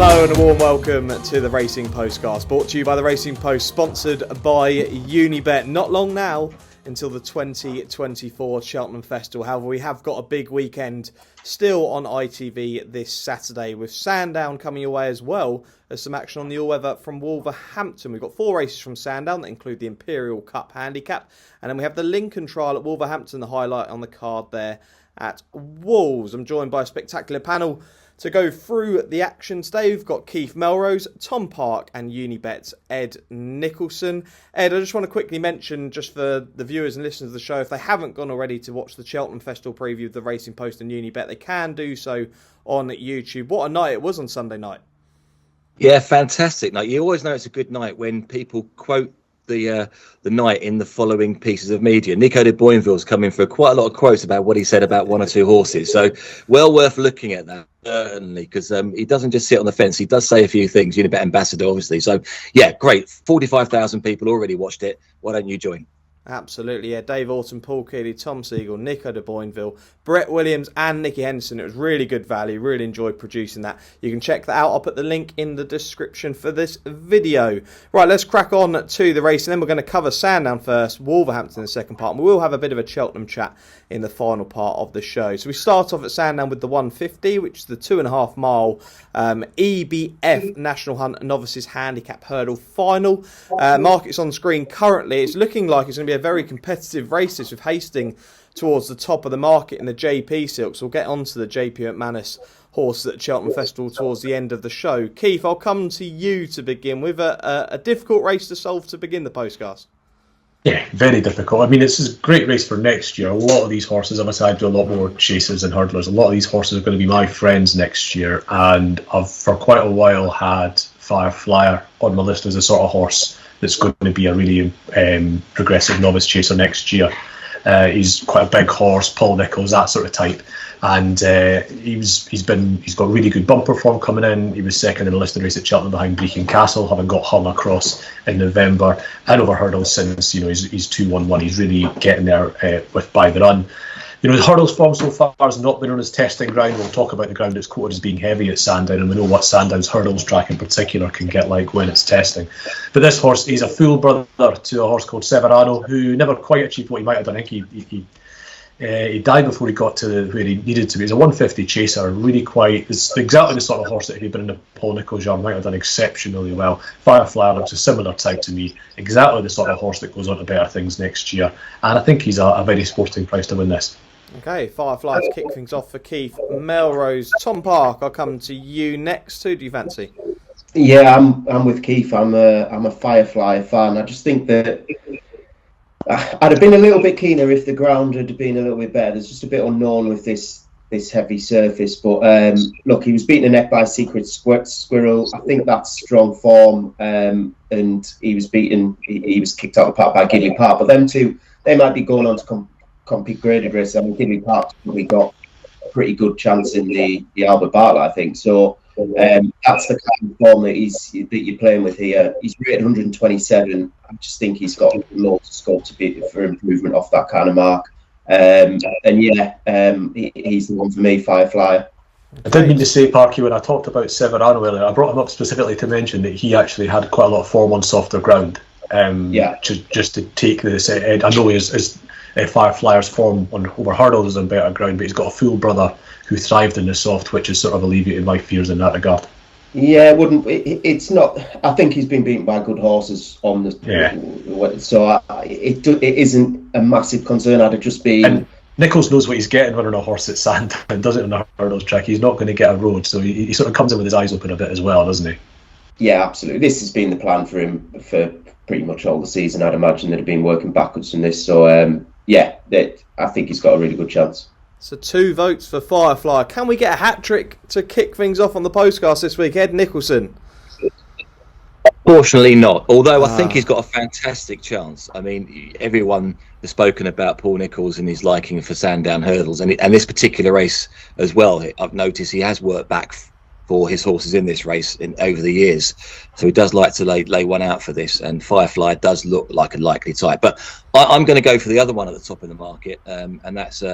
Hello and a warm welcome to the Racing Postcast, brought to you by the Racing Post, sponsored by Unibet. Not long now until the 2024 Cheltenham Festival. However, we have got a big weekend still on ITV this Saturday, with Sandown coming away as well as some action on the all-weather from Wolverhampton. We've got 4 races from Sandown that include the Imperial Cup Handicap, and then we have the Lincoln Trial at Wolverhampton, the highlight on the card there at Wolves. I'm joined by a spectacular panel to go through the action today. We've got Keith Melrose, Tom Park and Unibet's Ed Nicholson. Ed, I just want to quickly mention, just for the viewers and listeners of the show, if they haven't gone already to watch the Cheltenham Festival preview of the Racing Post and Unibet, they can do so on YouTube. What a night it was on Sunday night. Yeah, fantastic night. You always know it's a good night when people quote the night in the following pieces of media. Nico de Boinville's coming for quite a lot of quotes about what he said about 1 or 2 horses. So well worth looking at that, certainly, because he doesn't just sit on the fence. He does say a few things. Unibet ambassador, obviously. So, yeah, great. 45,000 people already watched it. Why don't you join? Absolutely, yeah. Dave Orton, Paul Keeley, Tom Siegel, Nico de Boinville, Brett Williams and Nicky Henderson. It was really good value. Really enjoyed producing that. You can check that out. I'll put the link in the description for this video. Right, let's crack on to the race, and then we're going to cover Sandown first, Wolverhampton in the second part, and we will have a bit of a Cheltenham chat in the final part of the show. So we start off at Sandown with the 150, which is the 2.5 mile EBF National Hunt Novices Handicap Hurdle Final. Markets on screen currently. It's looking like it's going to be a very competitive race, this, with Hastings towards the top of the market in the JP Silks. We'll get onto the JP McManus horse at Cheltenham Festival towards the end of the show. Keith, I'll come to you to begin with. A difficult race to solve to begin the postcast. Yeah, very difficult. I mean, it's a great race for next year. A lot of these horses, obviously I do a lot more chasers and hurdlers. A lot of these horses are going to be my friends next year, and I've for quite a while had Fireflyer on my list as a sort of horse that's going to be a really progressive novice chaser next year. He's quite a big horse, Paul Nicholls, that sort of type, and he's got really good bumper form coming in. He was second in a listed race at Cheltenham behind Brecon Castle, having got hung across in November, and over hurdles since. He's 2-1-1. He's really getting there with by the run. The hurdles form so far has not been on his testing ground. We'll talk about the ground it's quoted as being heavy at Sandown, and we know what Sandown's hurdles track in particular can get like when it's testing. But this horse, he's a full brother to a horse called Severano, who never quite achieved what he might have done. I think he died before he got to where he needed to be. He's a 150 chaser, really it's exactly the sort of horse that if he'd been in the Paul Nicholls yard might have done exceptionally well. Firefly looks a similar type to me, exactly the sort of horse that goes on to better things next year, and I think he's a very sporting price to win this. Okay, Firefly to kick things off for Keith Melrose. Tom Park, I'll come to you next. Who do you fancy? Yeah, I'm with Keith. I'm a Firefly fan. I just think that I'd have been a little bit keener if the ground had been a little bit better. There's just a bit unknown with this heavy surface. But look, he was beaten a neck by Secret Squirrel. I think that's strong form. And he was beaten. He was kicked out of the park by Gidley Park. But them two, they might be going on to compete graded races. I mean, Gidley Park's probably got a pretty good chance in the Albert Bartlett, I think. So that's the kind of form that you're playing with here. He's rated 127. I just think he's got loads of scope for improvement off that kind of mark. He's the one for me, Firefly. I didn't mean to say, Parky, when I talked about Severano earlier, I brought him up specifically to mention that he actually had quite a lot of form on softer ground. Just to take this. I know his Fireflyer's form over hurdles is on better ground, but he's got a full brother who thrived in the soft, which has sort of alleviated my fears in that regard. Yeah, it's not. I think he's been beaten by good horses on the. Yeah. So it isn't a massive concern. I'd have just been. And Nicholls knows what he's getting when on a horse at Sandown and does it on a hurdles track. He's not going to get a road, so he sort of comes in with his eyes open a bit as well, doesn't he? Yeah, absolutely. This has been the plan for him for pretty much all the season. I'd imagine they'd have been working backwards from this. So I think he's got a really good chance. So 2 votes for Firefly. Can we get a hat-trick to kick things off on the postcast this week? Ed Nicholson? Fortunately not, although I think he's got a fantastic chance. I mean, everyone has spoken about Paul Nicholls and his liking for Sandown hurdles, and this particular race as well. I've noticed he has worked back for his horses in this race over the years. So he does like to lay one out for this, and Firefly does look like a likely type. But I'm going to go for the other one at the top of the market, and that's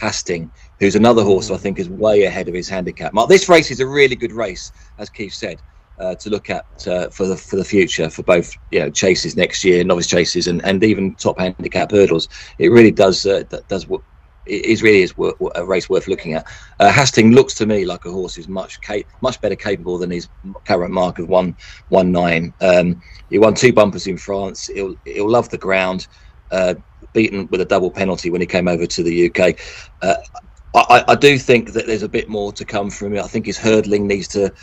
Hastings, who's another horse who I think is way ahead of his handicap. This race is a really good race, as Keith said, to look at for the future, for both chases next year, novice chases, and even top handicap hurdles. It really does what. It really is a race worth looking at. Hastings looks to me like a horse who's much better capable than his current mark of 1.19. He won 2 bumpers in France. He'll love the ground. Beaten with a double penalty when he came over to the UK. I do think that there's a bit more to come from him. I think his hurdling needs to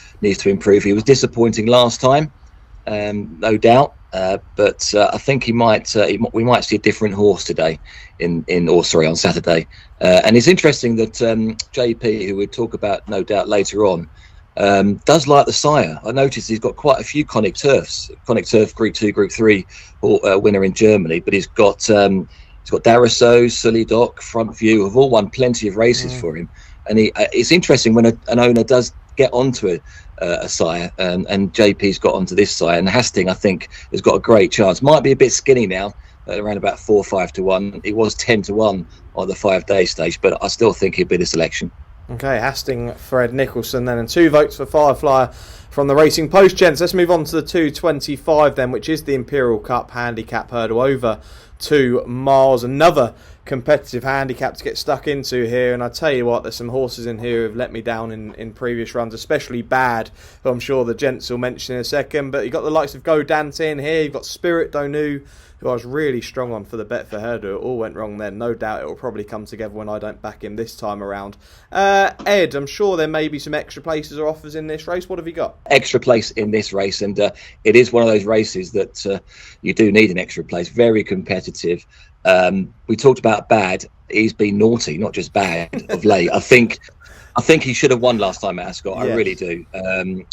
improve. He was disappointing last time, no doubt. But I think we might see a different horse today on Saturday. And it's interesting that JP, who we'll talk about no doubt later on, does like the sire. I noticed he's got quite a few Conic Turfs. Conic Turf Group 2, Group 3 winner in Germany, but he's got Darasso, Sully Dock, Front View have all won plenty of races for him. And it's interesting when an owner does get onto a sire, and JP's got onto this sire, and Hastings I think has got a great chance. Might be a bit skinny now, around about 4 or 5 to 1. It was 10 to 1 on the 5-day stage, but I still think he'd be the selection. Okay, Hastings for Ed Nicholson then, and 2 votes for Firefly from the Racing Post, gents. Let's move on to the 2.25 then, which is the Imperial Cup handicap hurdle over 2 miles. Another competitive handicap to get stuck into here, and I tell you what, there's some horses in here who have let me down in previous runs, especially Bad, who I'm sure the gents will mention in a second. But you've got the likes of Go Dante in here, you've got Spirit Donu, who I was really strong on for the bet for Hurdle. It all went wrong then. No doubt it will probably come together when I don't back him this time around. Ed, I'm sure there may be some extra places or offers in this race. What have you got? Extra place in this race, and it is one of those races that you do need an extra place. Very competitive. We talked about Bad. He's been naughty, not just bad, of late. I think he should have won last time at Ascot. I really do.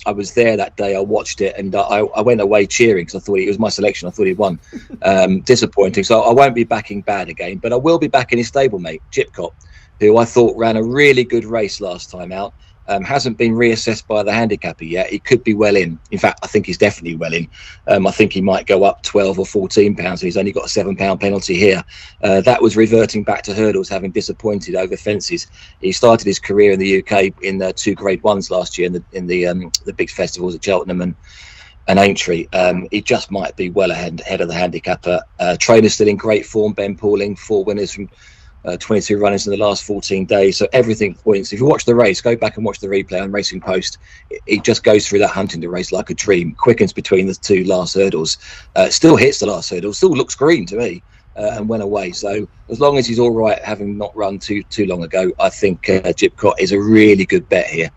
I was there that day. I watched it, and I went away cheering because I thought it was my selection. I thought he'd won. Disappointing. So I won't be backing Bad again, but I will be backing his stablemate, Chipcott, who I thought ran a really good race last time out. Hasn't been reassessed by the handicapper yet. He could be well in. In fact, I think he's definitely well in. I think he might go up 12 or 14 pounds. He's only got a £7 penalty here. That was reverting back to hurdles, having disappointed over fences. He started his career in the UK in the 2 Grade 1s last year in the big festivals at Cheltenham and Aintree. He just might be well ahead of the handicapper. Trainer's still in great form. Ben Pauling, 4 winners from 22 runners in the last 14 days, so everything points. If you watch the race, go back and watch the replay on Racing Post. It just goes through that Huntingdon race like a dream. Quickens between the 2 last hurdles, still hits the last hurdle, still looks green to me, and went away. So as long as he's all right, having not run too long ago, I think Chipcott is a really good bet here.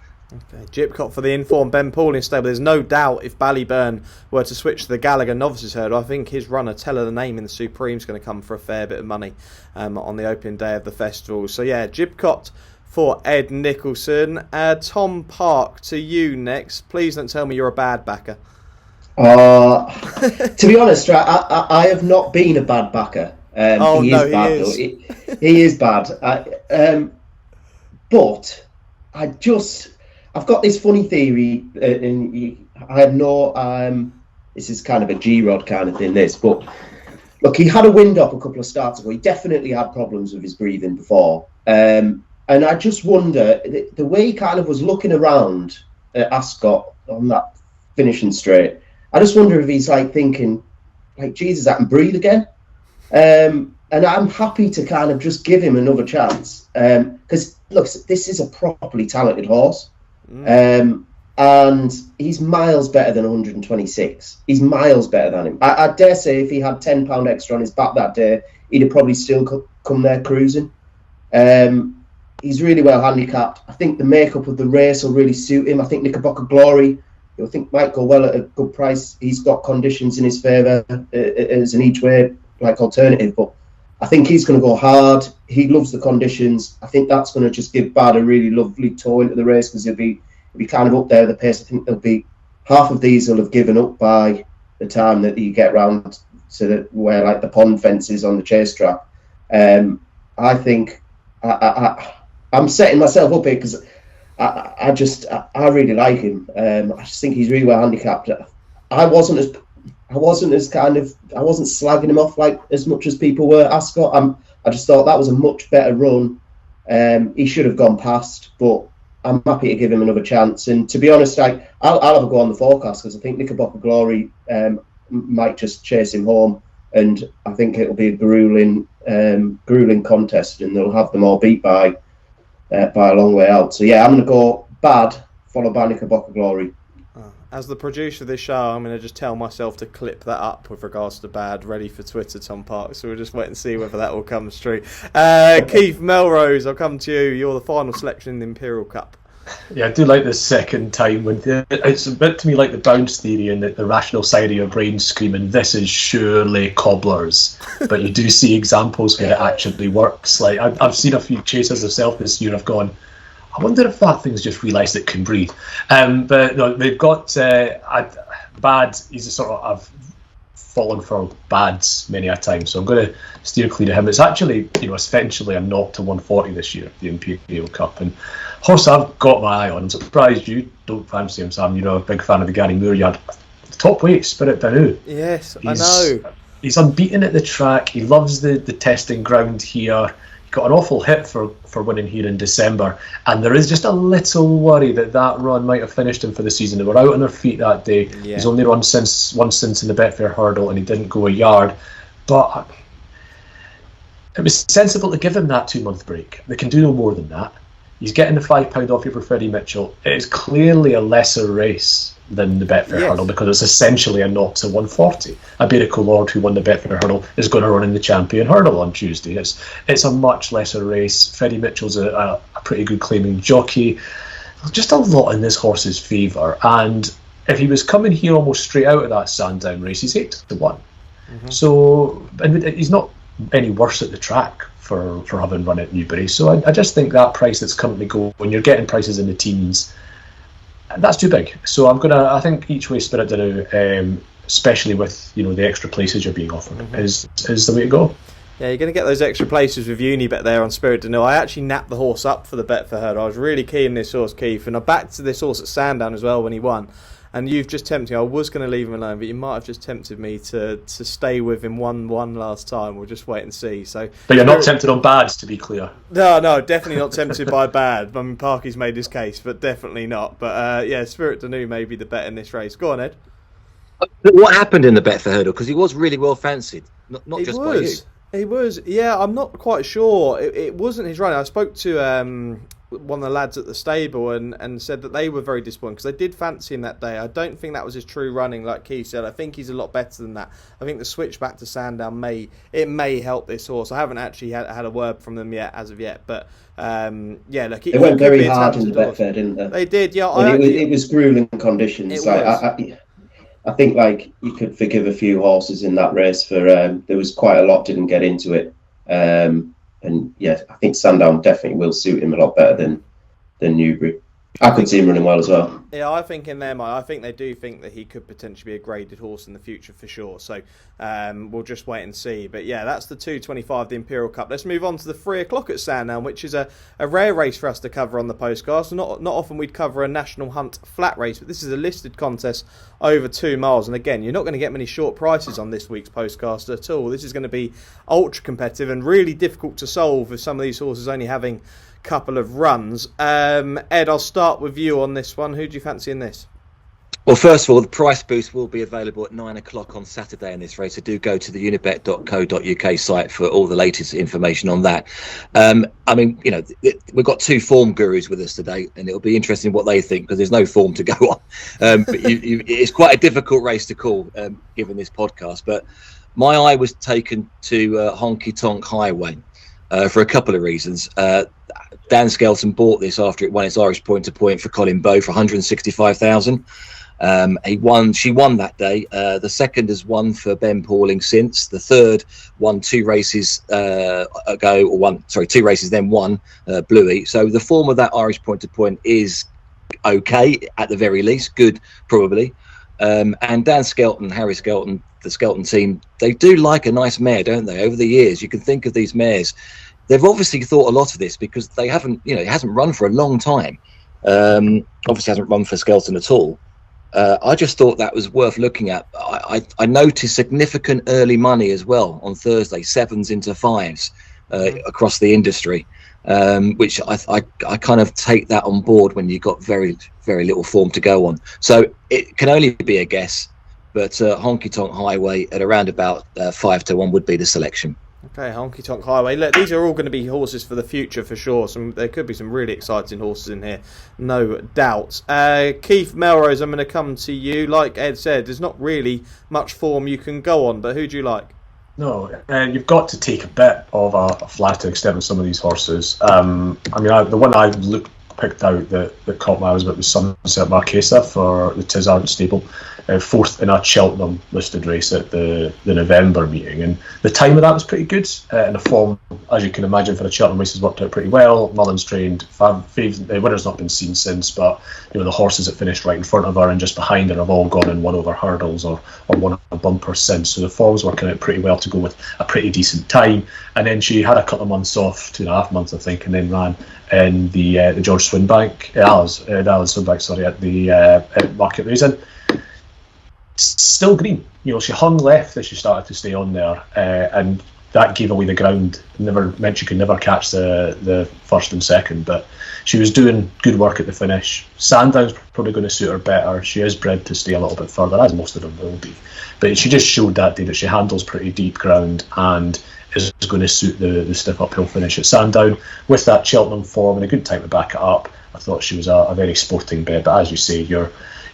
Okay, Chipcott for the informed Ben Pauling stable. There's no doubt if Ballyburn were to switch to the Gallagher novices hurdle, I think his runner, Teller the Name in the Supreme, is going to come for a fair bit of money on the opening day of the festival. So yeah, Chipcott for Ed Nicholson. Tom Park, to you next. Please don't tell me you're a Bad backer. To be honest, I have not been a Bad backer. He is bad. But I've got this funny theory, and I have no. This is kind of a G-Rod kind of thing, this. But look, he had a wind up a couple of starts ago. He definitely had problems with his breathing before. And I just wonder, the way he kind of was looking around at Ascot on that finishing straight, I just wonder if he's like thinking, like, Jesus, I can breathe again. And I'm happy to kind of just give him another chance. Because, look, this is a properly talented horse. And he's miles better than 126. He's miles better than him. I dare say if he had £10 extra on his back that day, he'd have probably still come there cruising. He's really well handicapped. I think the makeup of the race will really suit him. I think Knickerbocker Glory, I think, might go well at a good price. He's got conditions in his favour as an each way like alternative, but I think he's going to go hard. He loves the conditions. I think that's going to just give Bad a really lovely toe into the race, because he'll be kind of up there at the pace. I think there'll be half of these will have given up by the time that you get round to where like the pond fences on the chase track. I think I'm setting myself up here because I really like him. I just think he's really well handicapped. I wasn't slagging him off like as much as people were. Ascot, I just thought that was a much better run. He should have gone past, but I'm happy to give him another chance. And to be honest, I'll have a go on the forecast because I think Knickerbocker Glory might just chase him home, and I think it'll be a grueling contest, and they'll have them all beat by a long way out. So yeah, I'm going to go Bad, followed by Knickerbocker Glory. As the producer of this show, I'm going to just tell myself to clip that up with regards to Bad, ready for Twitter, Tom Park. So we'll just wait and see whether that all comes true. Keith Melrose, I'll come to you. You're the final selection in the Imperial Cup. Yeah, I do like the second time. It's a bit to me like the bounce theory and the rational side of your brain screaming, this is surely cobblers. But you do see examples where it actually works. Like I've seen a few chasers myself this year. I've gone, I wonder if that thing's just realised it can breathe. But no, they've got Bad. He's a sort of, I've fallen for Bads many a time, so I'm going to steer clear of him. It's actually, essentially a 0 to 140 this year, the Imperial Cup. And horse I've got my eye on. I'm surprised you don't fancy him, Sam. You're a big fan of the Gary Moore yard. Top weight, Spirit Danu. Yes, I know. He's unbeaten at the track. He loves the testing ground here. Got an awful hit for winning here in December, and there is just a little worry that run might have finished him for the season. They were out on their feet that day. Yeah. He's only run once since in the Betfair Hurdle, and he didn't go a yard. But it was sensible to give him that 2-month break. They can do no more than that. He's getting the £5 off you for Freddie Mitchell. It is clearly a lesser race than the Betfair Hurdle because it's essentially a 0 to 140. Iberico Lord, who won the Betfair Hurdle, is going to run in the Champion Hurdle on Tuesday. It's a much lesser race. Freddie Mitchell's a pretty good claiming jockey. Just a lot in this horse's favour. And if he was coming here almost straight out of that Sandown race, he's 8 to 1. Mm-hmm. So, and he's not any worse at the track for having run at Newbury. So I just think that price that's currently going, when you're getting prices in the teens, that's too big. So I think each way Spirit Danu, especially with the extra places you're being offered, is the way to go. Yeah, you're going to get those extra places with Unibet there on Spirit Danu. I actually napped the horse up for the Betfair Hurdle. I was really keen on this horse, Keith, and I backed to this horse at Sandown as well when he won. And you've just tempted me. I was going to leave him alone, but you might have just tempted me to stay with him one last time. We'll just wait and see. So, but you're not tempted on Bads, to be clear. No, definitely not tempted by Bad. I mean, Parky's made his case, but definitely not. But yeah, Spirit Danu may be the bet in this race. Go on, Ed. What happened in the Betfair Hurdle? Because he was really well fancied, not just by you. He was. Yeah, I'm not quite sure. It wasn't his run. I spoke to one of the lads at the stable and said that they were very disappointed because they did fancy him that day. I don't think that was his true running, like Keith said. I think he's a lot better than that. I think the switch back to Sandown may help this horse. I haven't actually had a word from them yet, as of yet, but yeah, look, they went very hard in the Betfair, didn't they? They did, yeah. It was grueling conditions. I think like you could forgive a few horses in that race for there was quite a lot didn't get into it. And yeah, I think Sandown definitely will suit him a lot better than Newbury. I could see him running well as well. Yeah, I think in their mind, I think they do think that he could potentially be a graded horse in the future for sure. So we'll just wait and see. But yeah, that's the 2:25, the Imperial Cup. Let's move on to the 3 o'clock at Sandown, which is a rare race for us to cover on the Postcast. Not often we'd cover a National Hunt flat race, but this is a listed contest over 2 miles. And again, you're not going to get many short prices on this week's Postcast at all. This is going to be ultra competitive and really difficult to solve with some of these horses only having couple of runs. Ed, I'll start with you on this one. Who do you fancy in this? Well, first of all, the price boost will be available at 9 o'clock on Saturday in this race. So do go to the unibet.co.uk site for all the latest information on that. I mean, we've got 2 form gurus with us today, and it'll be interesting what they think because there's no form to go on. But it's quite a difficult race to call, given this podcast. But my eye was taken to Honky Tonk Highway for a couple of reasons. Dan Skelton bought this after it won its Irish point to point for Colin Bowe for 165,000. She won that day. The second has won for Ben Pauling since. The third won 2 races ago, or 2 races then won Bluey. So the form of that Irish point to point is okay at the very least, good probably. And Dan Skelton, Harry Skelton, the Skelton team, they do like a nice mare, don't they? Over the years, you can think of these mares. They've obviously thought a lot of this because they haven't, it hasn't run for a long time. Obviously hasn't run for Skelton at all. I just thought that was worth looking at. I noticed significant early money as well on Thursday, 7s into 5s across the industry, which I kind of take that on board when you've got very, very little form to go on. So it can only be a guess, but Honky Tonk Highway at around about 5-1 would be the selection. Okay, Honky Tonk Highway. Look, these are all going to be horses for the future for sure. There could be some really exciting horses in here, no doubt. Keith Melrose, I'm going to come to you. Like Ed said, there's not really much form you can go on, but who do you like? No, you've got to take a bit of a flatter extent with some of these horses. The one I picked out that caught my eye was Sunset Marquesa for the Tizard stable. Fourth in a Cheltenham listed race at the November meeting, and the time of that was pretty good, and the form, as you can imagine, for the Cheltenham races worked out pretty well. Mullins trained, the winner's not been seen since, but the horses that finished right in front of her and just behind her have all gone and won over hurdles or won a bumper since, so the form's working out pretty well to go with a pretty decent time. And then she had a couple of months off, 2.5 months I think, and then ran in the George Swinbank, Alice Swinbank, at the Market Raisin. Still green, she hung left as she started to stay on there, and that gave away the ground. Never meant she could never catch the first and second, but she was doing good work at the finish. Sandown's probably going to suit her better. She is bred to stay a little bit further, as most of them will be, but she just showed that day that she handles pretty deep ground and is going to suit the stiff uphill finish at Sandown. With that Cheltenham form and a good time to back it up, I thought she was a very sporting bet, but as you say,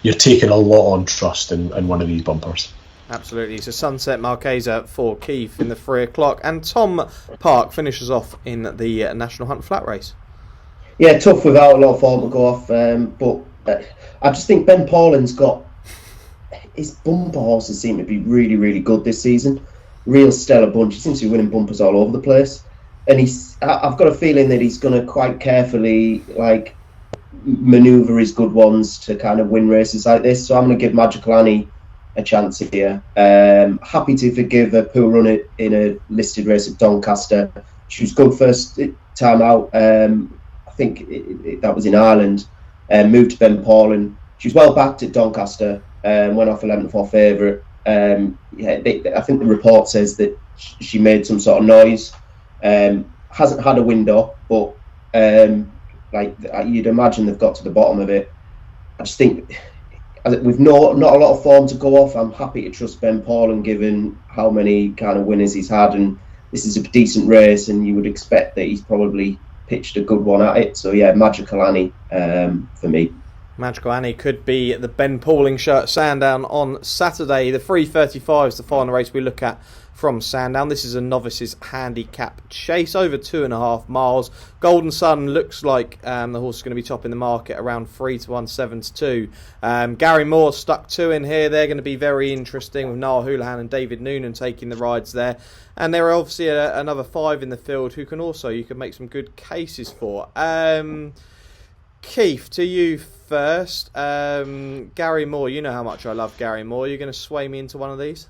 you're taking a lot on trust in one of these bumpers. Absolutely. So Sunset Marquesa for Keith in the 3 o'clock. And Tom Park finishes off in the National Hunt Flat Race. Yeah, tough without a lot of form to go off. But I just think Ben Paulin's got... His bumper horses seem to be really, really good this season. Real stellar bunch. He seems to be winning bumpers all over the place. And I've got a feeling that he's going to quite carefully, manoeuvre his good ones to kind of win races like this. So I'm going to give Magical Annie a chance here. Happy to forgive a poor run in a listed race at Doncaster. She was good first time out. I think that was in Ireland. Moved to Ben Paulin. She was well backed at Doncaster. Went off 11-4 favourite. I think the report says that she made some sort of noise. Hasn't had a window, but you'd imagine they've got to the bottom of it. I just think with not a lot of form to go off, I'm happy to trust Ben Paulin given how many kind of winners he's had, and this is a decent race and you would expect that he's probably pitched a good one at it. So yeah, Magical Annie for me. Magical Annie could be the Ben Pauling shirt Sandown on Saturday. The 3:35 is the final race we look at from Sandown. This is a novices handicap chase over 2.5 miles. Golden Sun looks like the horse is going to be top in the market around 3-1, 7-2. Gary Moore stuck 2 in here. They're going to be very interesting with Niall Houlihan and David Noonan taking the rides there. And there are obviously another 5 in the field who you can make some good cases for. Keith, to you first. Gary Moore, you know how much I love Gary Moore. You're going to sway me into one of these?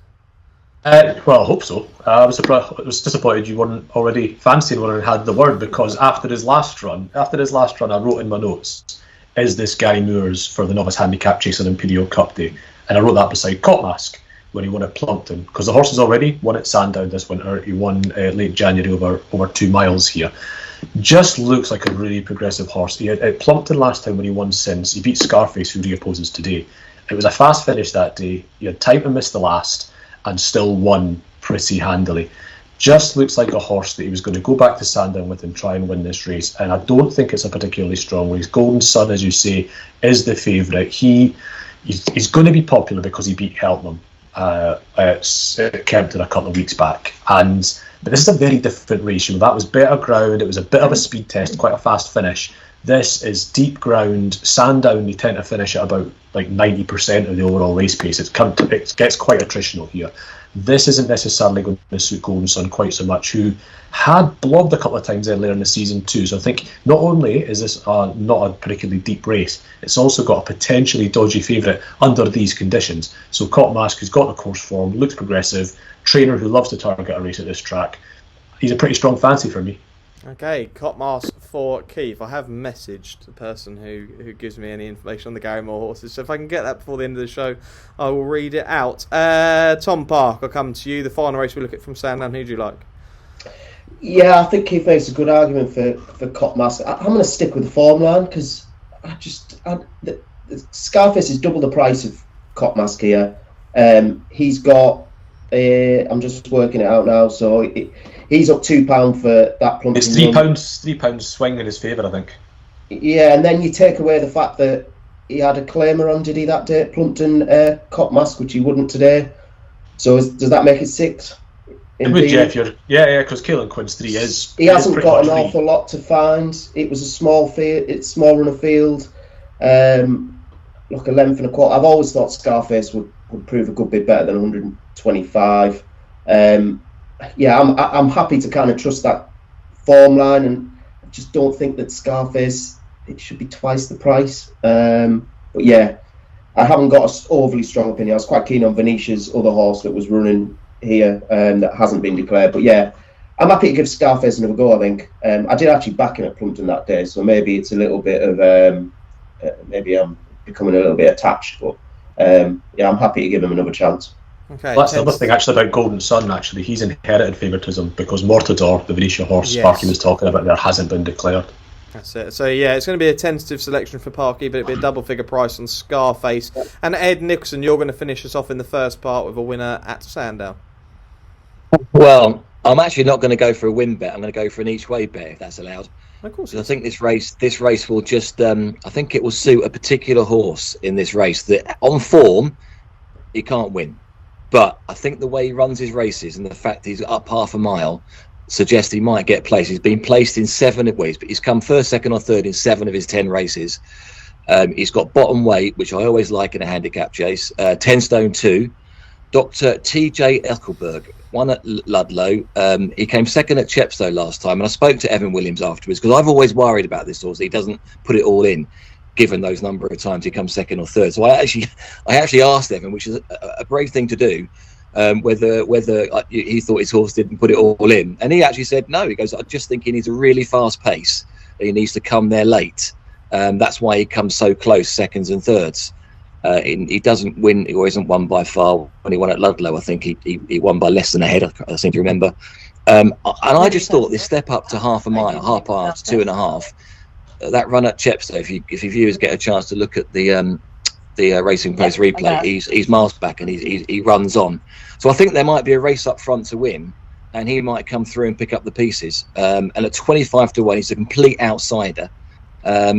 Well, I hope so. I was disappointed you weren't already fancying one and had the word, because after his last run, I wrote in my notes, is this Gary Moore's for the novice handicap chase on Imperial Cup day? And I wrote that beside Copmask when he won at Plumpton, because the horse has already won at Sandown this winter. He won late January over 2 miles here. Just looks like a really progressive horse. He had at Plumpton last time when he won since. He beat Scarface, who reopposes today. It was a fast finish that day. He had time to miss the last and still won pretty handily. Just looks like a horse that he was going to go back to Sandown with and try and win this race, and I don't think it's a particularly strong race. Golden Sun, as you say, is the favourite. He's going to be popular because he beat Cheltenham at Kempton a couple of weeks back, but this is a very different race. That was better ground, it was a bit of a speed test, quite a fast finish. This is deep ground. Sandown, they tend to finish at about 90% of the overall race pace. It gets quite attritional here. This isn't necessarily going to suit Golden Sun quite so much, who had blobbed a couple of times earlier in the season too. So I think not only is this not a particularly deep race, it's also got a potentially dodgy favourite under these conditions. So Copmask, who's got the course form, looks progressive, trainer who loves to target a race at this track. He's a pretty strong fancy for me. Okay, Copmask for Keith. I have messaged the person who gives me any information on the Gary Moore horses, so if I can get that before the end of the show, I will read it out. Tom Park, I'll come to you. The final race we look at from Sandown, who do you like? Yeah, I think Keith makes a good argument for Copmask. I'm going to stick with the form line because the Scarface is double the price of Copmask here. He's got, I'm just working it out now, so he's up £2 for that Plumpton. It's £3 swing in his favour, I think. Yeah, and then you take away the fact that he had a claimer on, did he, that day at Plumpton, Copmask, which he wouldn't today. So does that make it 6? It would, yeah, because Caelan Quinn's 3 is. He hasn't got an awful lot to find. It was a small run of field. Look, a length and a quarter. I've always thought Scarface would prove a good bit better than 125. Yeah, I'm happy to kind of trust that form line, and I just don't think that Scarface, it should be twice the price. But yeah, I haven't got an overly strong opinion. I was quite keen on Venetia's other horse that was running here that hasn't been declared. But yeah, I'm happy to give Scarface another go, I think. I did actually back him at Plumpton that day, so maybe it's a little bit of, maybe I'm becoming a little bit attached. But yeah, I'm happy to give him another chance. Okay, that's the other thing actually about Golden Sun. Actually, he's inherited favouritism because Mortador, the Venetia horse Sparky was talking about, there hasn't been declared. That's it. So yeah, it's going to be a tentative selection for Parky, but it'll be a double figure price on Scarface. And Ed Nicholson, you're going to finish us off in the first part with a winner at Sandown. Well, I'm actually not going to go for a win bet. I'm going to go for an each way bet, if that's allowed. Of course. I think this race will just. I think it will suit a particular horse in this race that, on form, he can't win. But I think the way he runs his races and the fact he's up half a mile suggests he might get placed. He's been placed in 7 ways, but he's come first, second, or third in 7 of his 10 races. He's got bottom weight, which I always like in a handicap chase. 10 stone 2. Dr. T.J. Eckelberg won at Ludlow. He came second at Chepstow last time, and I spoke to Evan Williams afterwards because I've always worried about this horse. He doesn't put it all in, given those number of times he comes second or third. So I actually asked Evan, which is a brave thing to do, whether he thought his horse didn't put it all in, and he actually said no. He goes, I just think he needs a really fast pace. He needs to come there late. That's why he comes so close, seconds and thirds. He doesn't win, or isn't won by far. When he won at Ludlow, I think he won by less than a head, I seem to remember. And I just thought this step up to half a mile, half past 2.5, that run at Chepstow, if you viewers get a chance to look at the Racing Post replay, he's miles back and he runs on. So I think there might be a race up front to win, and he might come through and pick up the pieces. And at 25 to 1, he's a complete outsider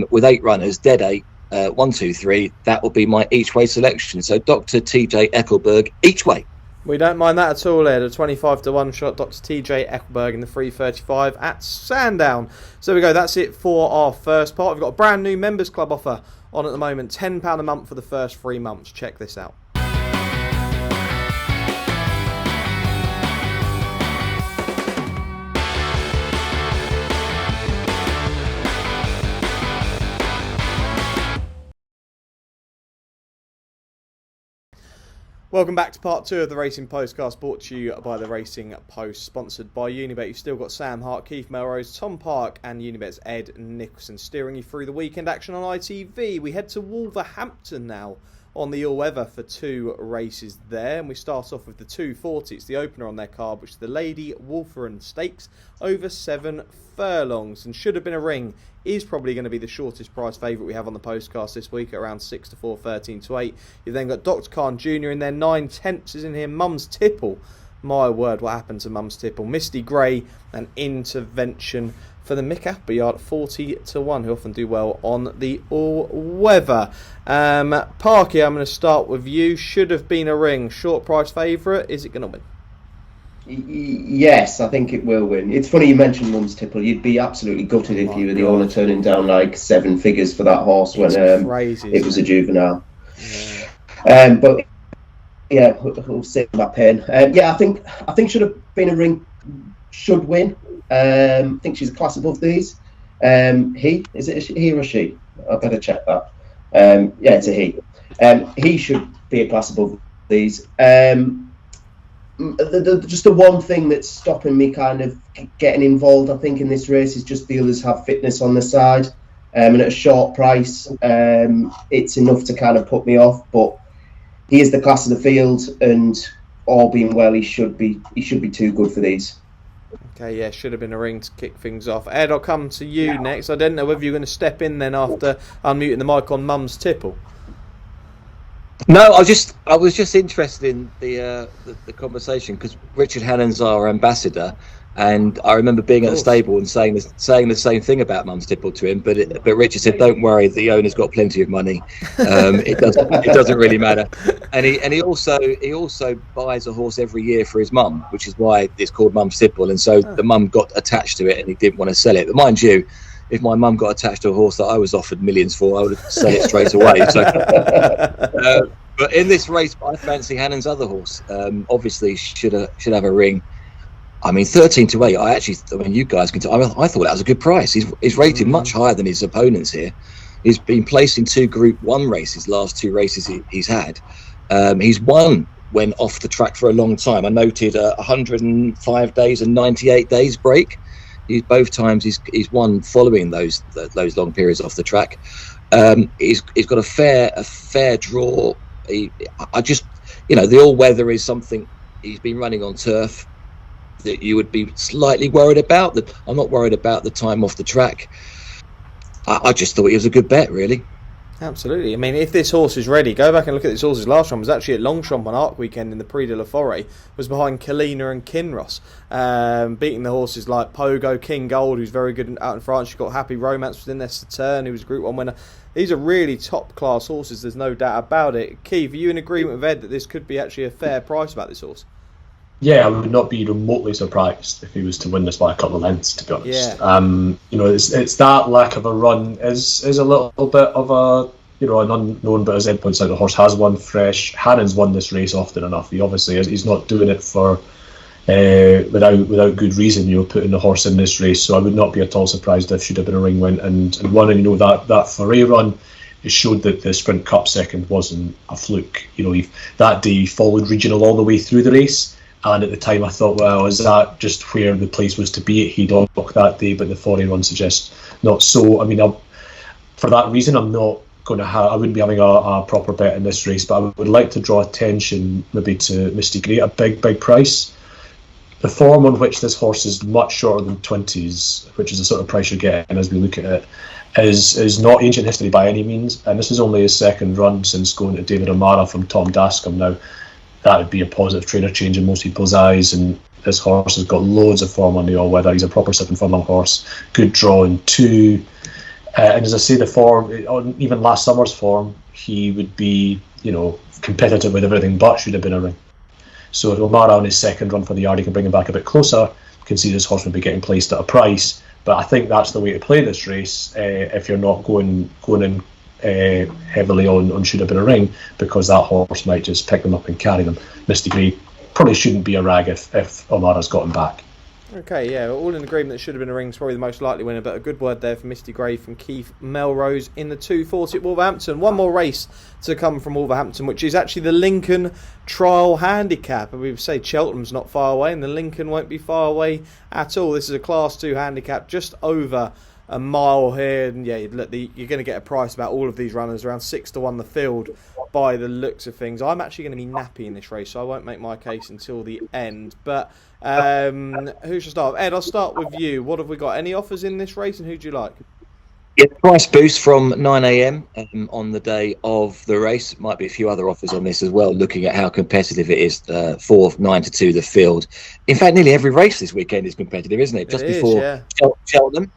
with 8 runners, dead 8. 1, 2, 3. That will be my each way selection. So Dr. T.J. Eckelberg each way. We don't mind that at all, Ed. A 25 to 1 shot, Dr. T.J. Eckelberg in the 3:35 at Sandown. So there we go. That's it for our first part. We've got a brand new members club offer on at the moment. £10 a month for the first 3 months. Check this out. Welcome back to part 2 of the Racing Postcast, brought to you by the Racing Post, sponsored by Unibet. You've still got Sam Hart, Keith Melrose, Tom Park and Unibet's Ed Nicholson steering you through the weekend action on ITV. We head to Wolverhampton now on the all-weather for 2 races there, and we start off with the 240. It's the opener on their card, which is the Lady Wolferen Stakes over 7 furlongs, and should have been a ring. Is probably going to be the shortest price favourite we have on the postcast this week at around 6 to 4, 13 to 8. You've then got Dr. Khan Jr. in there, 9/10 is in here. Mum's Tipple, my word, what happened to Mum's Tipple? Misty Grey and Intervention for the Mick Appleyard at 40 to 1, who often do well on the all-weather. Parky, I'm going to start with you. Should have been a ring. Short price favourite. Is it going to win? Yes, I think it will win. It's funny you mentioned Mum's Tipple. You'd be absolutely gutted if you were the owner turning down like 7 figures for that horse when it was a juvenile. Yeah. But yeah, we'll save that pain. Yeah, I think should have been a ring. Should win. I think she's a class above these. Is it a he or a she? I better check that. Yeah, it's a he. He should be a class above these. just the one thing that's stopping me kind of getting involved, I think, in this race is just the others have fitness on the side, and at a short price, it's enough to kind of put me off. But he is the class of the field, and all being well, he should be too good for these. Okay, yeah, should have been a ring to kick things off. Ed, I'll come to you next. I don't know whether you're going to step in then after unmuting the mic on Mum's Tipple. No, I was just interested in the conversation because Richard Hannon's our ambassador, and I remember being at the stable and saying the same thing about Mum's Tipple to him. But Richard said, "Don't worry, the owner's got plenty of money. It doesn't really matter." And he also buys a horse every year for his mum, which is why it's called Mum's Tipple. And so the mum got attached to it, and he didn't want to sell it. But mind you, if my mum got attached to a horse that I was offered millions for, I would sell it straight away. So, but in this race, I fancy Hannon's other horse. Obviously, should have a ring. I mean, 13-8. I mean, you guys can. I thought that was a good price. He's rated much higher than his opponents here. He's been placed in 2 Group 1 races. Last 2 races he's had. He's won when off the track for a long time. I noted 105 days and 98 days break. Both times he's won following those long periods off the track. He's got a fair draw. The all weather is something he's been running on turf that you would be slightly worried about. That I'm not worried about the time off the track. I just thought he was a good bet, really. Absolutely. I mean, if this horse is ready, go back and look at this horse's last run. It was actually at Longchamp on Arc weekend in the Prix de la Forêt. Was behind Kalina and Kinross, beating the horses like Pogo, King Gold, who's very good out in France. You've got Happy Romance within there, Saturn, who was a Group 1 winner. These are really top-class horses, there's no doubt about it. Keith, are you in agreement with Ed that this could be actually a fair price about this horse? Yeah, I would not be remotely surprised if he was to win this by a couple of lengths, to be honest. Yeah. It's that lack of a run is a little bit of an unknown, but as Ed points out, the horse has won fresh. Hannon's won this race often enough. He obviously he's not doing it for without good reason, putting the horse in this race. So I would not be at all surprised if should have been a ring win and won. And that Foray run, it showed that the Sprint Cup second wasn't a fluke. That day he followed regional all the way through the race. And at the time I thought, well, is that just where the place was to be at Haydock that day? But the Foray run suggests not so. I mean, for that reason, I'm not going to I wouldn't be having a proper bet in this race, but I would like to draw attention maybe to Misty Grey at a big price. The form on which this horse is much shorter than 20s, which is the sort of price you're getting as we look at it, is not ancient history by any means. And this is only his second run since going to David O'Mara from Tom Dascombe. Now, that would be a positive trainer change in most people's eyes, and this horse has got loads of form on the all-weather. He's a proper 7-furlong horse, good draw in 2. And as I say, the form, even last summer's form, he would be, competitive with everything but should have been a ring. So if O'Mara on his second run for the yard, he can bring him back a bit closer. You can see this horse would be getting placed at a price. But I think that's the way to play this race if you're not going in heavily on should have been a ring, because that horse might just pick them up and carry them. Misty Grey probably shouldn't be a rag if O'Mara's got him back. Okay, yeah, all in agreement that should have been a ring. It's probably the most likely winner, but a good word there for Misty Grey from Keith Melrose in the 240 at Wolverhampton. One more race to come from Wolverhampton, which is actually the Lincoln Trial Handicap. And we say Cheltenham's not far away, and the Lincoln won't be far away at all. This is a Class 2 handicap, just over a mile here, and yeah, you're going to get a price about all of these runners around 6-1 the field by the looks of things. I'm actually going to be nappy in this race, so I won't make my case until the end. But who should start? Ed, I'll start with you. What have we got? Any offers in this race, and who do you like? Yeah, price boost from 9 a.m. On the day of the race. Might be a few other offers on this as well, looking at how competitive it is for 9-2 the field. In fact, nearly every race this weekend is competitive, isn't it? Just before Cheltenham.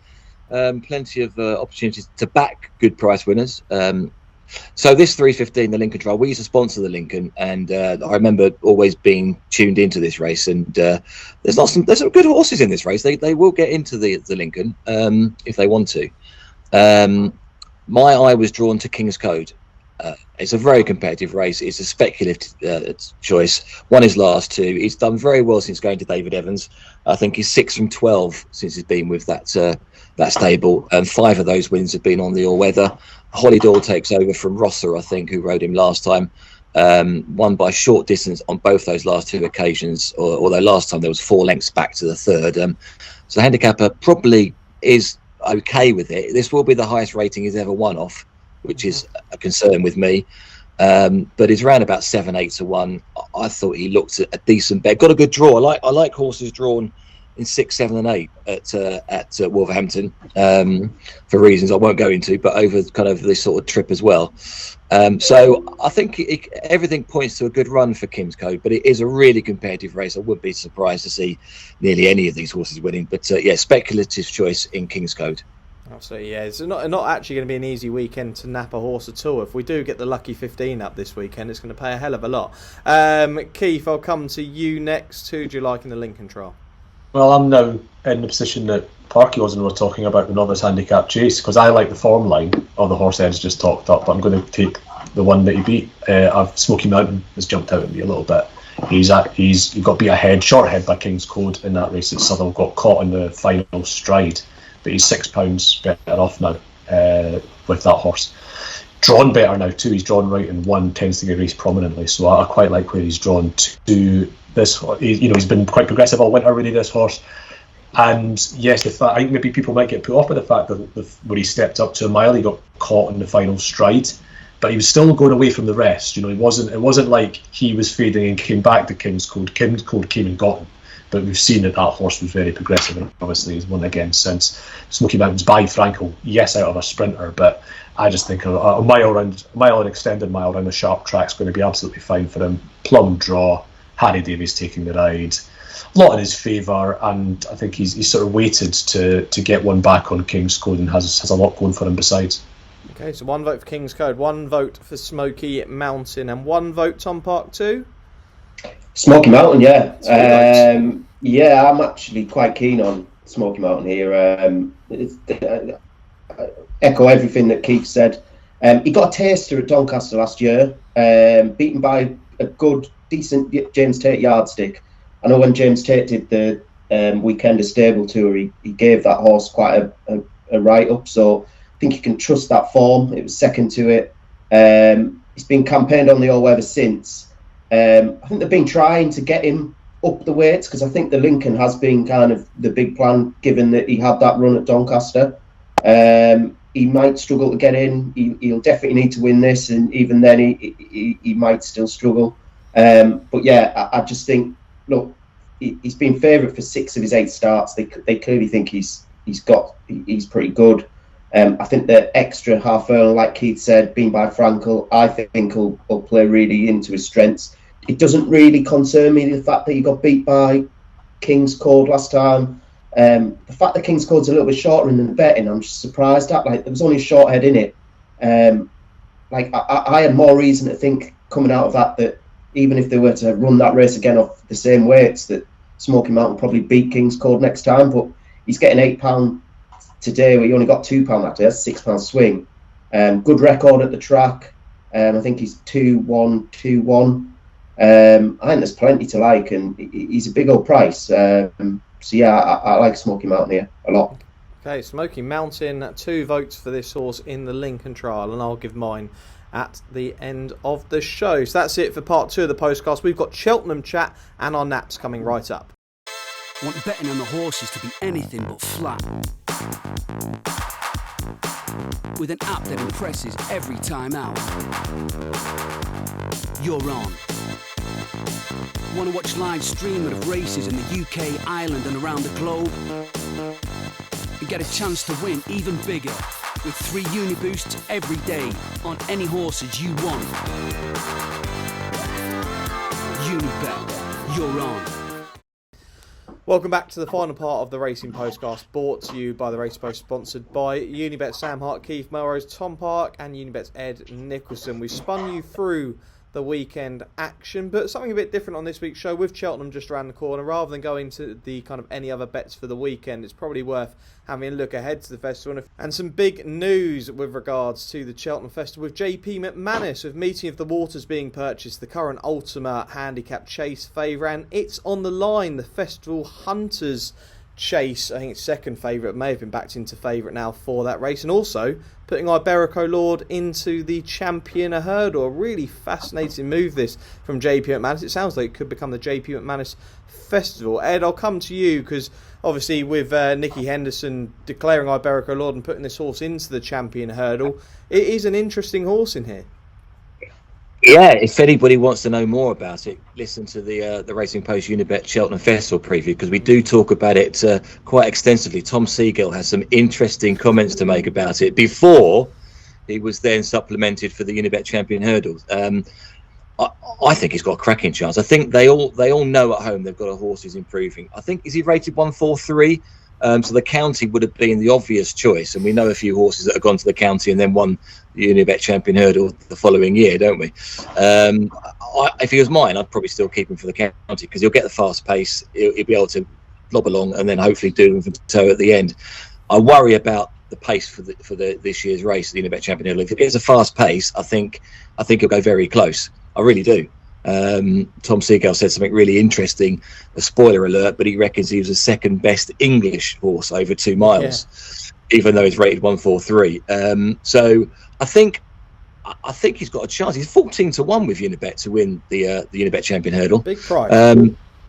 Plenty of opportunities to back good price winners. So this 3:15, the Lincoln Trial, we used to sponsor the Lincoln, and I remember always being tuned into this race. And there's some good horses in this race. They will get into the Lincoln if they want to. My eye was drawn to King's Code. It's a very competitive race. It's a speculative choice. Won his last 2. He's done very well since going to David Evans. I think he's 6 from 12 since he's been with that stable, and 5 of those wins have been on the all-weather. Holly Doyle takes over from Rosser, I think, who rode him last time. won by short distance on both those last two occasions, although last time there was 4 lengths back to the third. So the handicapper probably is okay with it. This will be the highest rating he's ever won off, which is a concern with me. But he's around about 7-8 to 1. I thought he looked at a decent bet. Got a good draw. I like horses drawn in 6, 7, and 8 at Wolverhampton for reasons I won't go into, but over kind of this sort of trip as well. So I think everything points to a good run for King's Code, but it is a really competitive race. I wouldn't be surprised to see nearly any of these horses winning. But speculative choice in King's Code. Absolutely, yeah. It's not actually going to be an easy weekend to nap a horse at all. If we do get the lucky 15 up this weekend, it's going to pay a hell of a lot. Keith, I'll come to you next. Who do you like in the Lincoln Trial? Well, I'm now in the position that Parky was and we were talking about the novice handicap chase, because I like the form line of the horse Ed's just talked up, but I'm going to take the one that he beat. Smoky Mountain has jumped out at me a little bit. He got beat ahead, short ahead by King's Code in that race at Southwell, got caught in the final stride, but he's £6 better off now with that horse. Drawn better now too. He's drawn right and one tends to get raced prominently, so I quite like where he's drawn to. This, he's been quite progressive all winter, really, this horse. And yes, I think maybe people might get put off by the fact that when he stepped up to a mile, he got caught in the final stride, but he was still going away from the rest. It wasn't like he was fading and came back to King's Code. King's Code came and got him, but we've seen that horse was very progressive, and obviously he's won again since. Smoky Mountains by Frankel, yes, out of a sprinter, but I just think a mile and extended mile around the sharp track's going to be absolutely fine for him. Plum draw. Harry Davies taking the ride, a lot in his favour, and I think he's sort of waited to get one back on King's Code and has a lot going for him besides. Okay, so 1 vote for King's Code, 1 vote for Smoky Mountain, and 1 vote Tom Park too? Smoky Mountain, yeah. Yeah, I'm actually quite keen on Smoky Mountain here. I echo everything that Keith said. He got a taster at Doncaster last year, beaten by a good, decent James Tate yardstick. I know when James Tate did the Weekender Stable Tour, he gave that horse quite a write-up, so I think you can trust that form. It was second to it. He's been campaigned on the all-weather since. I think they've been trying to get him up the weights, because I think the Lincoln has been kind of the big plan, given that he had that run at Doncaster. He might struggle to get in. He'll definitely need to win this, and even then he might still struggle. But yeah, I just think, look, he's been favourite for 6 of his 8 starts. They clearly think he's pretty good. I think the extra half furlong, like Keith said, being by Frankel, I think will play really into his strengths. It doesn't really concern me, the fact that he got beat by King's Code last time. The fact that King's Code's a little bit shorter in the betting, I'm just surprised at. Like, there was only a short head in it. I had more reason to think coming out of that even if they were to run that race again off the same weights, that Smoky Mountain probably beat King's Code next time. But he's getting £8 today, where he only got £2 that day. That's a £6 swing. Good record at the track. I think he's 2-1, 2-1. I think there's plenty to like, and he's a big old price. So yeah, I like Smoky Mountain here a lot. Okay, Smoky Mountain, 2 votes for this horse in the Lincoln Trial, and I'll give mine at the end of the show. So that's it for part 2 of the Postcast. We've got Cheltenham chat and our naps coming right up. Want betting on the horses to be anything but flat? With an app that impresses every time out. You're on. Want to watch live streaming of races in the UK, Ireland and around the globe? And get a chance to win even bigger with 3 Uniboosts every day on any horses you want. Unibet, you're on. Welcome back to the final part of the Racing Postcast, brought to you by the Racing Post, sponsored by Unibet. Sam Hart, Keith Melrose, Tom Park and Unibet's Ed Nicholson. We've spun you through the weekend action, but something a bit different on this week's show. With Cheltenham just around the corner, rather than going to the kind of any other bets for the weekend, it's probably worth having a look ahead to the festival. And some big news with regards to the Cheltenham Festival, with JP McManus, with Meeting of the Waters being purchased, the current Ultima Handicap Chase favourite, and it's on the line. The Festival Hunters Chase, I think it's second favourite, may have been backed into favourite now for that race, and also putting Iberico Lord into the Champion Hurdle. A really fascinating move this from JP McManus. It sounds like it could become the JP McManus Festival. Ed, I'll come to you, because obviously with Nicky Henderson declaring Iberico Lord and putting this horse into the Champion Hurdle, it is an interesting horse in here. Yeah, if anybody wants to know more about it, listen to the Racing Post Unibet Cheltenham Festival preview, because we do talk about it quite extensively. Tom Seagill has some interesting comments to make about it before he was then supplemented for the Unibet Champion Hurdles. I think he's got a cracking chance. I think they all know at home they've got a horse who's improving. I think, is he rated 143? So the county would have been the obvious choice, and we know a few horses that have gone to the county and then won the Unibet Champion Hurdle the following year, don't we? If he was mine, I'd probably still keep him for the county, because he'll get the fast pace, he'll be able to lob along and then hopefully do him for toe at the end. I worry about the pace for this year's race, the Unibet Champion Hurdle. If it gets a fast pace, I think he'll go very close. I really do. Tom Seagill said something really interesting, a spoiler alert, but he reckons he was the second best English horse over 2 miles, even though he's rated 143. So I think he's got a chance. He's 14-1 with Unibet to win the Unibet Champion Hurdle. Big prize.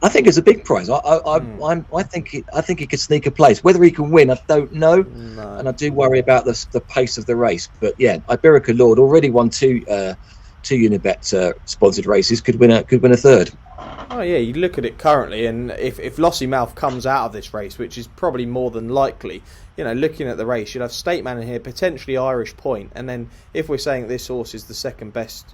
I think it's a big prize. I think he could sneak a place. Whether he can win, I don't know. No. And I do worry about the pace of the race. But yeah, Iberico Lord already won two Unibet sponsored races, could win a third. Oh yeah, you look at it currently, and if Lossiemouth comes out of this race, which is probably more than likely, looking at the race, you'd have Stateman in here, potentially Irish Point, and then if we're saying this horse is the second best,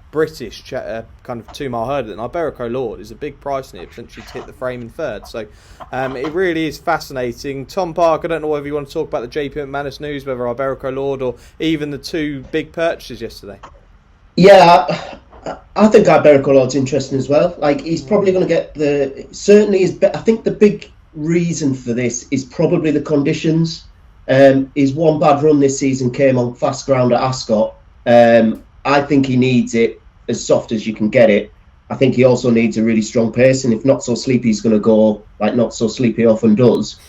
British kind of 2 mile hurdle, then Iberico Lord is a big price in it, potentially to hit the frame in third. So it really is fascinating. Tom Park, I don't know whether you want to talk about the JP McManus news, whether Iberico Lord or even the 2 big purchases yesterday. Yeah, I think Iberico Lord's interesting as well. Like, he's probably going to get I think the big reason for this is probably the conditions. His one bad run this season came on fast ground at Ascot. I think he needs it as soft as you can get it. I think he also needs a really strong pace, and if Not So Sleepy is going to go like Not So Sleepy often does,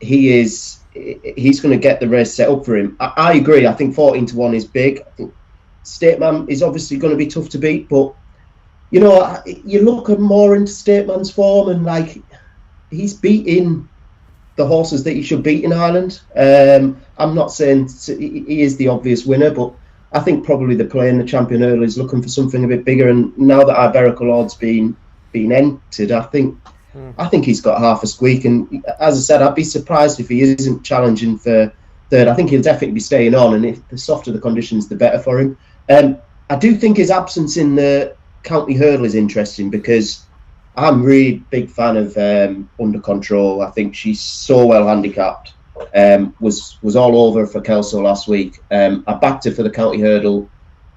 he's going to get the race set up for him. I agree. I think 14-1 is big. I think Stateman is obviously going to be tough to beat, but you look at more into Stateman's form, and like, he's beating the horses that he should beat in Ireland. I'm not saying he is the obvious winner, but I think probably the play in the Champion Hurdle is looking for something a bit bigger. And now that Iberico Lord's been entered, I think he's got half a squeak. And as I said, I'd be surprised if he isn't challenging for third. I think he'll definitely be staying on, and if the softer the conditions, the better for him. I do think his absence in the County Hurdle is interesting, because I'm really big fan of Under Control. I think she's so well handicapped. Was all over for Kelso last week. I backed her for the County Hurdle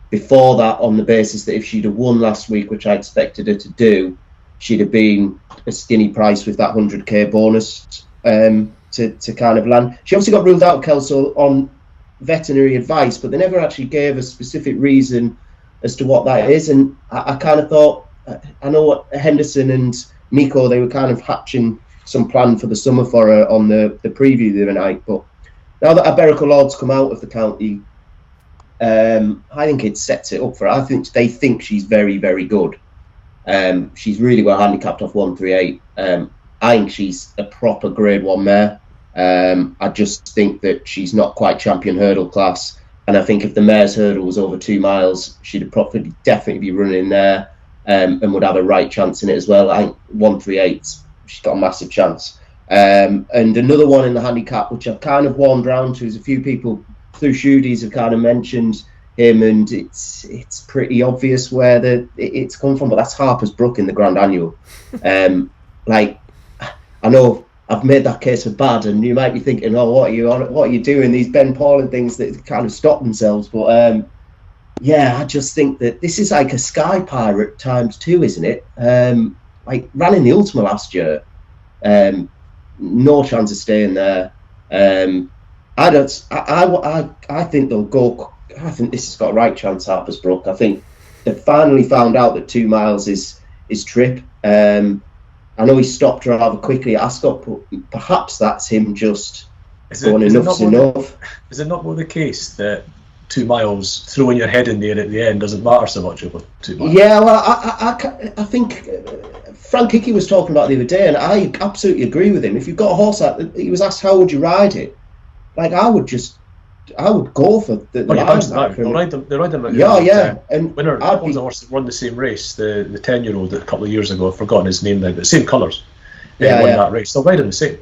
before that on the basis that if she'd have won last week, which I expected her to do, she'd have been a skinny price with that 100k bonus to kind of land. She obviously got ruled out, Kelso, on veterinary advice, but they never actually gave a specific reason as to what that is. And I kind of thought, I know what Henderson and Nico, they were kind of hatching some plan for the summer for her on the preview the other night, but now that Iberico Lord's come out of the county, I think it sets it up for her. I think they think she's very, very good. She's really well handicapped off 138. I think she's a proper grade 1 mare. I just think that she's not quite Champion Hurdle class, and I think if the mare's hurdle was over 2 miles, she'd probably definitely be running there, and would have a right chance in it as well. I think 138, she's got a massive chance. And another one in the handicap, which I've kind of warmed round to, is a few people through Shoodies have kind of mentioned him, and it's pretty obvious where it's come from, but that's Harper's Brook in the Grand Annual. I know I've made that case for bad, and you might be thinking, oh, what are you doing? These Ben Paul and things that kind of stop themselves. But I just think that this is like a Sky Pirate times 2, isn't it? Ran in the Ultima last year, no chance of staying there. I think they'll go. I think this has got a right chance, Harper's Brook. I think they finally found out that 2 miles is trip. I know he stopped rather quickly at Ascot, but perhaps that's him just going enough's enough. Is it not more the case that 2 miles, throwing your head in there at the end doesn't matter so much over 2 miles? Yeah, well, I think Frank Hickey was talking about it the other day, and I absolutely agree with him. If you've got a horse out, he was asked how would you ride it. Like, I would go for the They ride them. Yeah. And winner, that was a horse that won the same race, the 10-year-old a couple of years ago. I've forgotten his name now, but the same colours. Won that race. They'll ride him the same.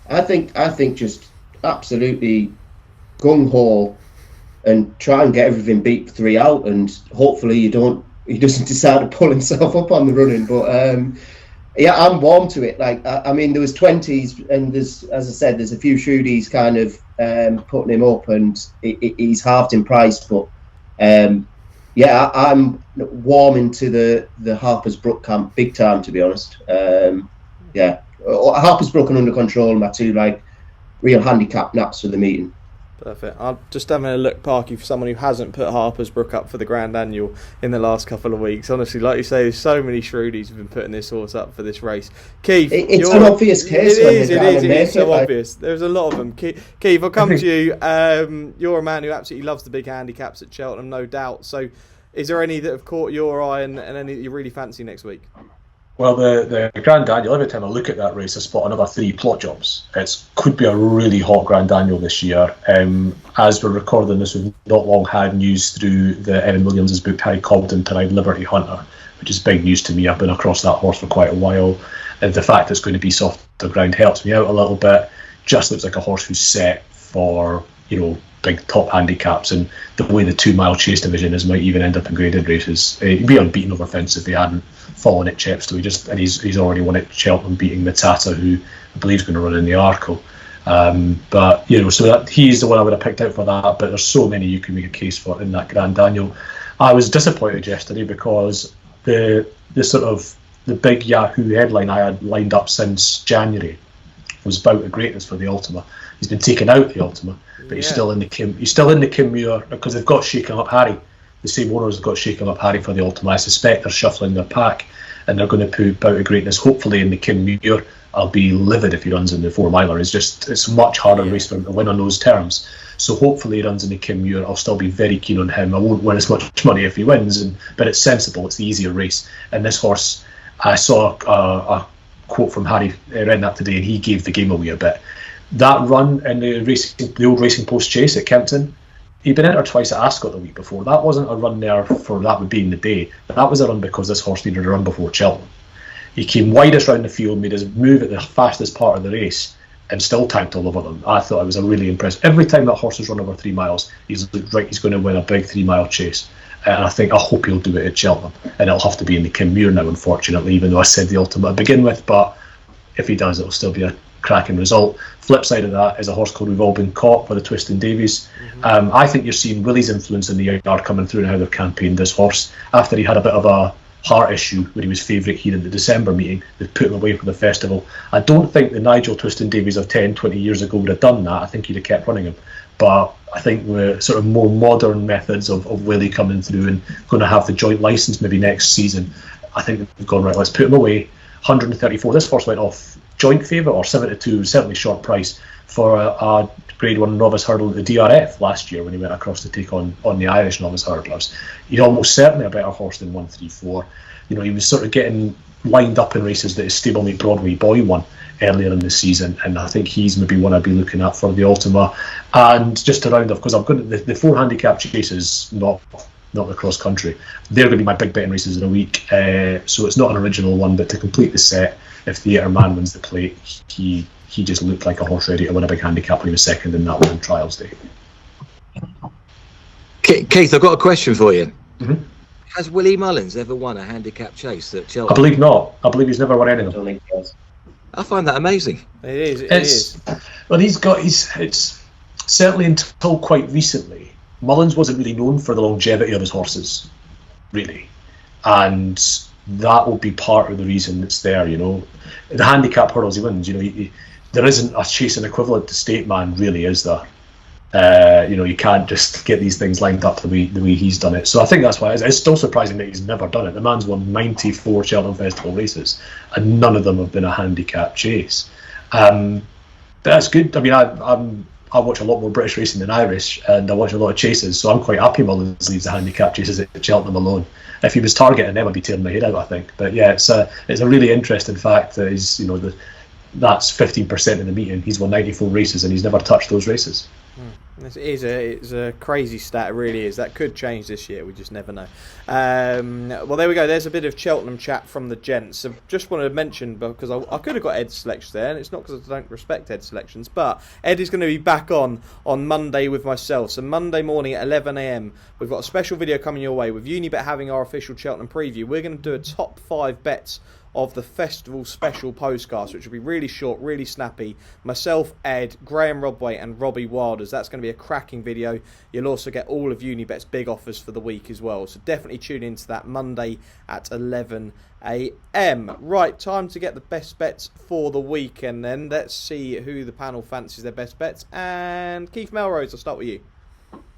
I think just absolutely gung ho and try and get everything beat 3 out, and hopefully he doesn't decide to pull himself up on the running. But I'm warm to it. Like, I mean, there was 20s, and there's, as I said, there's a few shooties kind of putting him up, and he's halved in price. But I'm warming to the Harper's Brook camp big time, to be honest. Harper's Brook and Under Control, my 2 like real handicap naps for the meeting. Perfect. I'm just having a look, Parky, for someone who hasn't put Harper's Brook up for the Grand Annual in the last couple of weeks. Honestly, like you say, there's so many Shrewdies who've been putting this horse up for this race. Keith, it's an obvious case. It is so obvious. There's a lot of them. Keith, I'll come to you. You're a man who absolutely loves the big handicaps at Cheltenham, no doubt. So is there any that have caught your eye and any that you really fancy next week? Well, the Grand Annual, every time I look at that race, I spot another 3 plot jobs. It could be a really hot Grand Annual this year. As we're recording this, we've not long had news through the Evan Williams has booked Harry Cobden to ride Liberty Hunter, which is big news to me. I've been across that horse for quite a while. And the fact it's going to be softer ground helps me out a little bit. Just looks like a horse who's set for, big top handicaps, and the way the 2 mile chase division is might even end up in graded races. He'd be unbeaten over fence if he hadn't fallen at Chepstow. He's already won at Cheltenham, beating Matata, who I believe is going to run in the Arkle. So that he's the one I would have picked out for that. But there's so many you can make a case for in that Grand Annual. I was disappointed yesterday because the big Yahoo headline I had lined up since January was Bout of Greatness for the Ultima. He's been taken out the Ultima, but he's still in the Kim Muir because they've got Shaking Up Harry. The same owners have got Shaking Up Harry for the Ultima. I suspect they're shuffling their pack, and they're going to put Bout of Greatness hopefully in the Kim Muir. I'll be livid if he runs in the 4 miler. It's much harder race for him to win on those terms. So hopefully he runs in the Kim Muir. I'll still be very keen on him. I won't win as much money if he wins, but it's sensible. It's the easier race. And this horse, I saw a quote from Harry Redknapp today, and he gave the game away a bit. That run in the old Racing Post chase at Kempton, he'd been entered twice at Ascot the week before. That wasn't a run there for that would be in the day. That was a run because this horse needed a run before Cheltenham. He came widest round the field, made his move at the fastest part of the race, and still tanked all over them. I thought it was a really impressive. Every time that horse has run over 3 miles, he's going to win a big 3 mile chase. And I hope he'll do it at Cheltenham. And it'll have to be in the Kim Muir now, unfortunately, even though I said the Ultima to begin with. But if he does, it'll still be a cracking result. Flip side of that is a horse called We've All Been Caught by the Twiston Davies. I think you're seeing Willie's influence in the yard coming through and how they've campaigned this horse. After he had a bit of a heart issue when he was favourite here in the December meeting, they've put him away from the festival. I don't think the Nigel Twiston Davies of 10, 20 years ago would have done that. I think he'd have kept running him. But I think the sort of more modern methods of Willie coming through and going to have the joint licence maybe next season, I think they've gone, right, let's put him away. 134. This horse went off joint favourite or 72, certainly short price for a Grade 1 novice hurdle at the DRF last year when he went across to take on the Irish novice hurdlers. He's almost certainly a better horse than 134. He was sort of getting lined up in races that his stablemate Broadway Boy won earlier in the season, and I think he's maybe one I'd be looking at for the Ultima. And just to round off, because I've got the 4 handicap chases, not the cross country, they're going to be my big betting races in a week. So it's not an original one, but to complete the set, if Theatre Man wins the plate, he just looked like a horse ready to win a big handicap when he was second in that one in Trials Day. Keith, I've got a question for you. Mm-hmm. Has Willie Mullins ever won a handicap chase at Cheltenham? I believe not. I believe he's never won any of them. I find that amazing. It is. Well, it's certainly until quite recently, Mullins wasn't really known for the longevity of his horses, really, and that will be part of the reason it's there. The handicap hurdles he wins. There isn't a chasing equivalent to State Man, really, is there? You can't just get these things lined up the way he's done it. So I think that's why it's still surprising that he's never done it. The man's won 94 Cheltenham Festival races, and none of them have been a handicap chase. But that's good. I mean, I watch a lot more British racing than Irish, and I watch a lot of chases, so I'm quite happy Mullins leaves the handicap chases at Cheltenham alone. If he was targeting them, I'd be tearing my head out, I think. But yeah, it's a really interesting fact that he's, that's 15% of the meeting. He's won 94 races and he's never touched those races. It's a crazy stat, it really is. That could change this year, we just never know. Well, there we go. There's a bit of Cheltenham chat from the gents. I just wanted to mention, because I could have got Ed's selection there, and it's not because I don't respect Ed's selections, but Ed is going to be back on Monday with myself. So Monday morning at 11 a.m, we've got a special video coming your way with Unibet having our official Cheltenham preview. We're going to do a top 5 bets of the festival special postcast, which will be really short, really snappy. Myself, Ed, Graham Rodway and Robbie Wilders. That's going to be a cracking video. You'll also get all of Unibet's big offers for the week as well. So definitely tune into that Monday at 11 a.m. Right, time to get the best bets for the weekend then. Let's see who the panel fancies their best bets. And Keith Melrose, I'll start with you.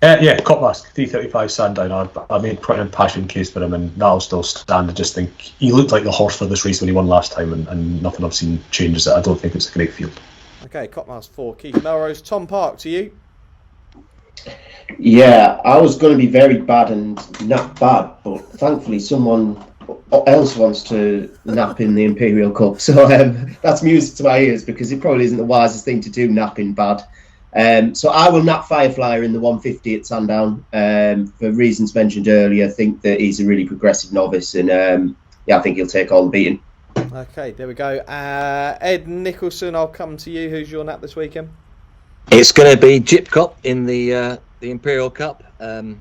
Yeah, Cup Mask, 335 Sandown. I made quite an impassioned case for him, and that'll still stand. I just think he looked like the horse for this race when he won last time, and nothing I've seen changes it. I don't think it's a great field. Okay, Cup Mask 4, Keith Melrose. Tom Park, to you. Yeah, I was going to be very bad and not bad, but thankfully someone else wants to nap in the Imperial Cup. So that's music to my ears, because it probably isn't the wisest thing to do, napping bad. So I will nap Fireflyer in the 150 at Sandown for reasons mentioned earlier. I think that he's a really progressive novice, and I think he'll take all the beating. Okay, there we go. Ed Nicholson, I'll come to you. Who's your nap this weekend? It's going to be Gypcop in the Imperial Cup. I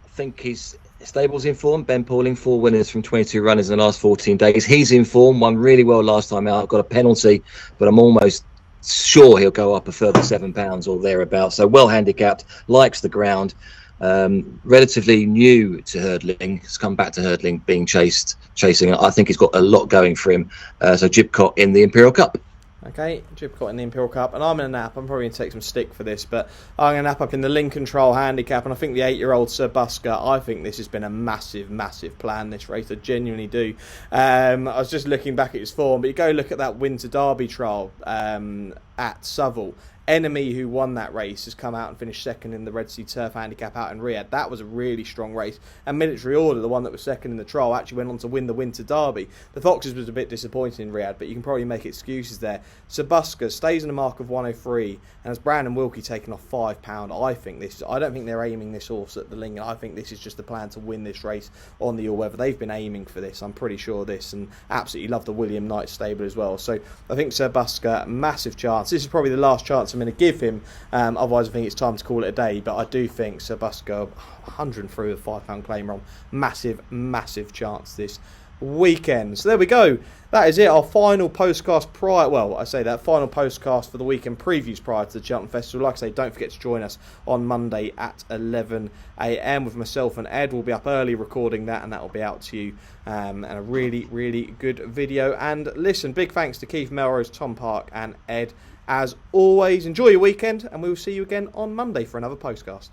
think his stable's in form. Ben Pauling, 4 winners from 22 runners in the last 14 days. He's in form, won really well last time out. Got a penalty, but I'm almost sure he'll go up a further £7 or thereabouts. So well handicapped, likes the ground, relatively new to hurdling. Has come back to hurdling, being chasing. I think he's got a lot going for him. So Gypcott in the Imperial Cup. Okay, Gypcott in the Imperial Cup, and I'm going to nap. I'm probably going to take some stick for this, but I'm going to nap up in the Lincoln Trial Handicap, and I think the 8-year-old Sir Busker, I think this has been a massive, massive plan, this race. I genuinely do. I was just looking back at his form, but you go look at that Winter Derby trial at Southall. Enemy, who won that race, has come out and finished second in the Red Sea Turf Handicap out in Riyadh. That was a really strong race. And Military Order, the one that was second in the trial, actually went on to win the Winter Derby. The Foxes was a bit disappointing in Riyadh, but you can probably make excuses there. Sabuska stays in a mark of 103, and has Brandon Wilkie taken off £5. I don't think they're aiming this horse at the Lincoln. I think this is just the plan to win this race on the all-weather. They've been aiming for this, I'm pretty sure of this, and absolutely love the William Knight stable as well. So I think Sir Busker, massive chance. This is probably the last chance I'm going to give him, otherwise I think it's time to call it a day, but I do think Sir Busker 103 with a £5 claim on, massive chance this weekend. So there we go, that is it, our final postcast final postcast for the weekend previews prior to the Cheltenham Festival. Like I say, don't forget to join us on Monday at 11 a.m. with myself and Ed. We'll be up early recording that, and that will be out to you, and a really good video. And listen, big thanks to Keith Melrose, Tom Park and Ed. As always, enjoy your weekend, and we will see you again on Monday for another postcast.